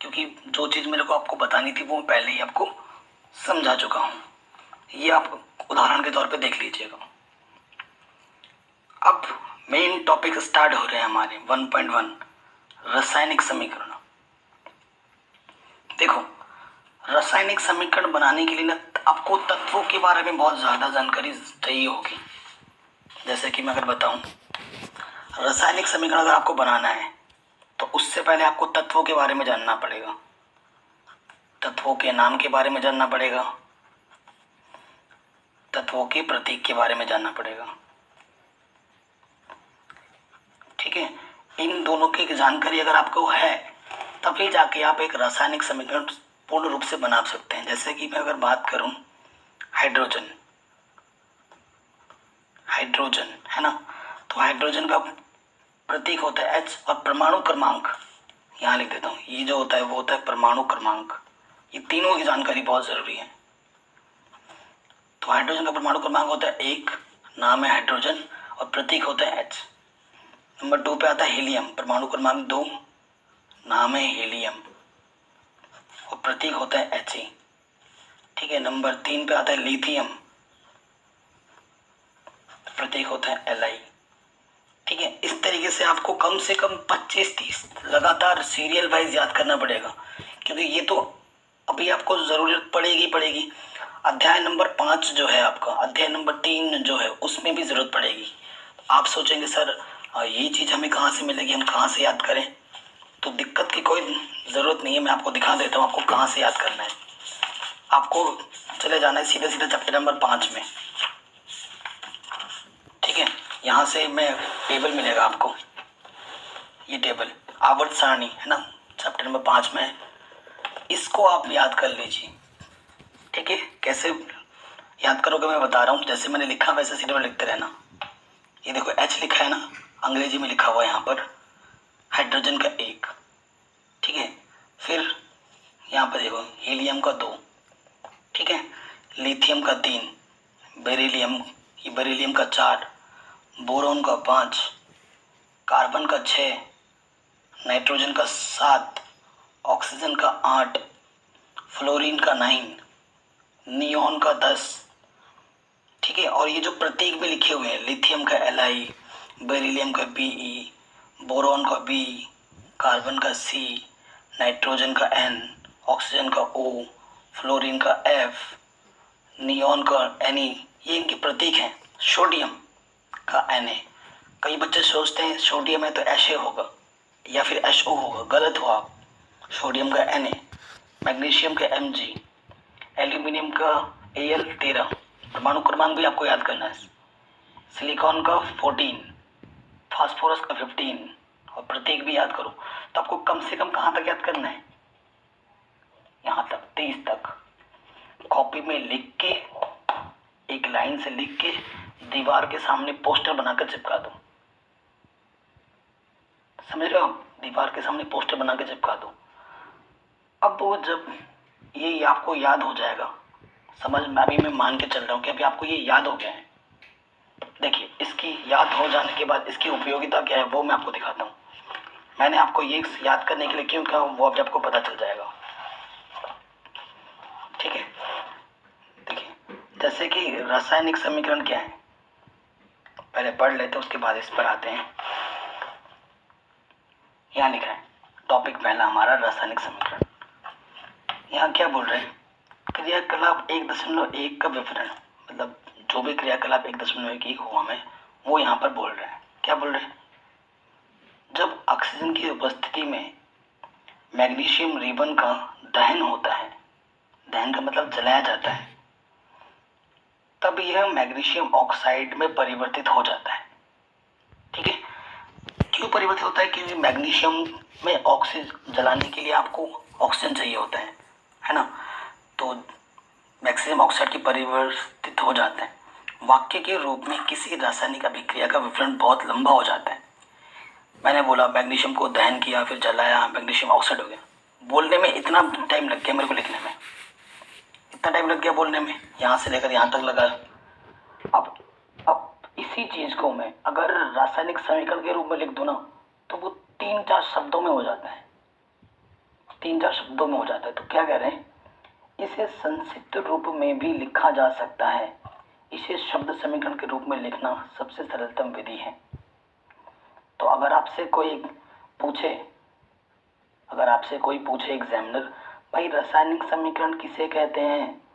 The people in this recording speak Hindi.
क्योंकि जो चीज़ मेरे को आपको बतानी थी वो मैं पहले ही आपको समझा चुका हूँ। ये आप उदाहरण के तौर पे देख लीजिएगा। अब मेन टॉपिक स्टार्ट हो रहे हैं हमारे 1.1 रासायनिक समीकरण। देखो, रासायनिक समीकरण बनाने के लिए ना आपको तत्वों के बारे में बहुत ज़्यादा जानकारी चाहिए होगी। जैसे कि मैं अगर बताऊं, रासायनिक समीकरण अगर आपको बनाना है तो उससे पहले आपको तत्वों के बारे में जानना पड़ेगा, तत्वों के नाम के बारे में जानना पड़ेगा, तत्वों के प्रतीक के बारे में जानना पड़ेगा। ठीक है, इन दोनों की जानकारी अगर आपको है तभी जाके आप एक रासायनिक समीकरण पूर्ण रूप से बना सकते हैं। जैसे कि मैं अगर बात करूं, हाइड्रोजन, हाइड्रोजन है ना, तो हाइड्रोजन का प्रतीक होता है H और परमाणु क्रमांक यहाँ लिख देता हूँ। ये जो होता है वो होता है परमाणु क्रमांक। ये तीनों की जानकारी बहुत जरूरी है। तो हाइड्रोजन का परमाणु क्रमांक होता है 1, नाम है हाइड्रोजन और प्रतीक होता है H। नंबर 2 पे आता है हीलियम, परमाणु क्रमांक 2, नाम है हीलियम और प्रतीक होता है He। ठीक है, नंबर 3 पे आता है लिथियम, प्रतीक होता है Li। ठीक है, इस तरीके से आपको कम से कम 25-30 लगातार सीरियल वाइज याद करना पड़ेगा, क्योंकि ये तो अभी आपको जरूरत पड़ेगी। अध्याय नंबर 5 जो है आपका, अध्याय नंबर 3 जो है उसमें भी जरूरत पड़ेगी। आप सोचेंगे सर ये चीज हमें कहाँ से मिलेगी, हम कहाँ से याद करें? तो दिक्कत की कोई जरूरत नहीं है, मैं आपको दिखा देता हूँ आपको कहाँ से याद करना है। आपको चले जाना है सीधे सीधे चैप्टर नंबर 5 में। ठीक है, यहाँ से मैं टेबल मिलेगा आपको, ये टेबल आवर्त सारणी है ना, चैप्टर नंबर 5 में है। इसको आप याद कर लीजिए। ठीक है, कैसे याद करोगे मैं बता रहा हूँ। जैसे मैंने लिखा वैसे सीधे में लिखते रहना। ये देखो H लिखा है ना, अंग्रेजी में लिखा हुआ है यहाँ पर, हाइड्रोजन का 1। ठीक है, फिर यहाँ पर देखो हीलियम का 2, ठीक है, लिथियम का 3, बेरिलियम का 4, बोरोन का 5, कार्बन का 6, नाइट्रोजन का 7, ऑक्सीजन का 8, फ्लोरीन का 9, नियॉन का 10। ठीक है, और ये जो प्रतीक भी लिखे हुए हैं, लिथियम का Li, बेरिलियम का Be, बोरोन का B, कार्बन का C, नाइट्रोजन का N, ऑक्सीजन का O, फ्लोरीन का F, नियॉन का Ne, ये इनके प्रतीक हैं। सोडियम का Na, कई बच्चे सोचते हैं सोडियम है तो Ha होगा या फिर HO होगा, गलत हो आप। सोडियम का Na, मैग्नीशियम का Mg, एल्यूमिनियम का Al13, परमाणु क्रमांक भी आपको याद करना है। सिलिकॉन का 14, फास्फोरस का 15 और प्रतीक भी याद करो। तो आपको कम से कम कहाँ तक याद करना है? यहाँ तक, 30 तक। कॉपी में लिख के, एक लाइन से लिख के दीवार के सामने पोस्टर बनाकर चिपका दो। समझ रहे हो? दीवार के सामने पोस्टर बना के चिपका दो। अब वो जब ये आपको याद हो जाएगा, समझ में, अभी मैं मान के चल रहा हूँ कि अभी आपको ये याद हो गया है। देखिए, इसकी याद हो जाने के बाद इसकी उपयोगिता क्या है वो मैं आपको दिखाता हूँ। मैंने आपको ये याद करने के लिए क्यों कहा वो अब आपको पता चल जाएगा। ठीक है, देखिए, जैसे कि रासायनिक समीकरण क्या है पहले पढ़ लेते हैं, उसके बाद इस पर आते हैं। यहाँ लिखा है टॉपिक पहला हमारा रासायनिक समीकरण। यहाँ क्या बोल रहे हैं? क्रियाकलाप 1.1 का विवरण, मतलब जो भी क्रियाकलाप 1.1 हुआ में वो यहाँ पर बोल रहे हैं। क्या बोल रहे हैं? जब ऑक्सीजन की उपस्थिति में मैग्नीशियम रिबन का दहन होता है, दहन का मतलब जलाया जाता है, तब यह मैग्नीशियम ऑक्साइड में परिवर्तित हो जाता है। ठीक है, क्यों परिवर्तित होता है? क्योंकि मैग्नीशियम में ऑक्सीजन जलाने के लिए आपको ऑक्सीजन चाहिए होता है ना, तो मैग्नीशियम ऑक्साइड की परिवर्तित हो जाते हैं। वाक्य के रूप में किसी रासायनिक अभिक्रिया का विवरण बहुत लंबा हो जाता है। मैंने बोला मैग्नीशियम को दहन किया, फिर जलाया, मैग्नीशियम ऑक्साइड हो गया। बोलने में इतना टाइम लग गया मेरे को, लिखने में इतना टाइम लग गया, बोलने में यहाँ से लेकर यहाँ तक लगा। अब इसी चीज को मैं अगर रासायनिक समीकरण के रूप में लिख दूं ना, तो वो 3-4 शब्दों में हो जाता है। तीन चार शब्दों में हो जाता है। तो क्या कह रहे हैं, इसे संक्षिप्त रूप में भी लिखा जा सकता है। इसे शब्द समीकरण के रूप में लिखना सबसे सरलतम विधि है। तो अगर आपसे कोई पूछे एग्जामिनर, भाई रासायनिक समीकरण किसे कहते हैं,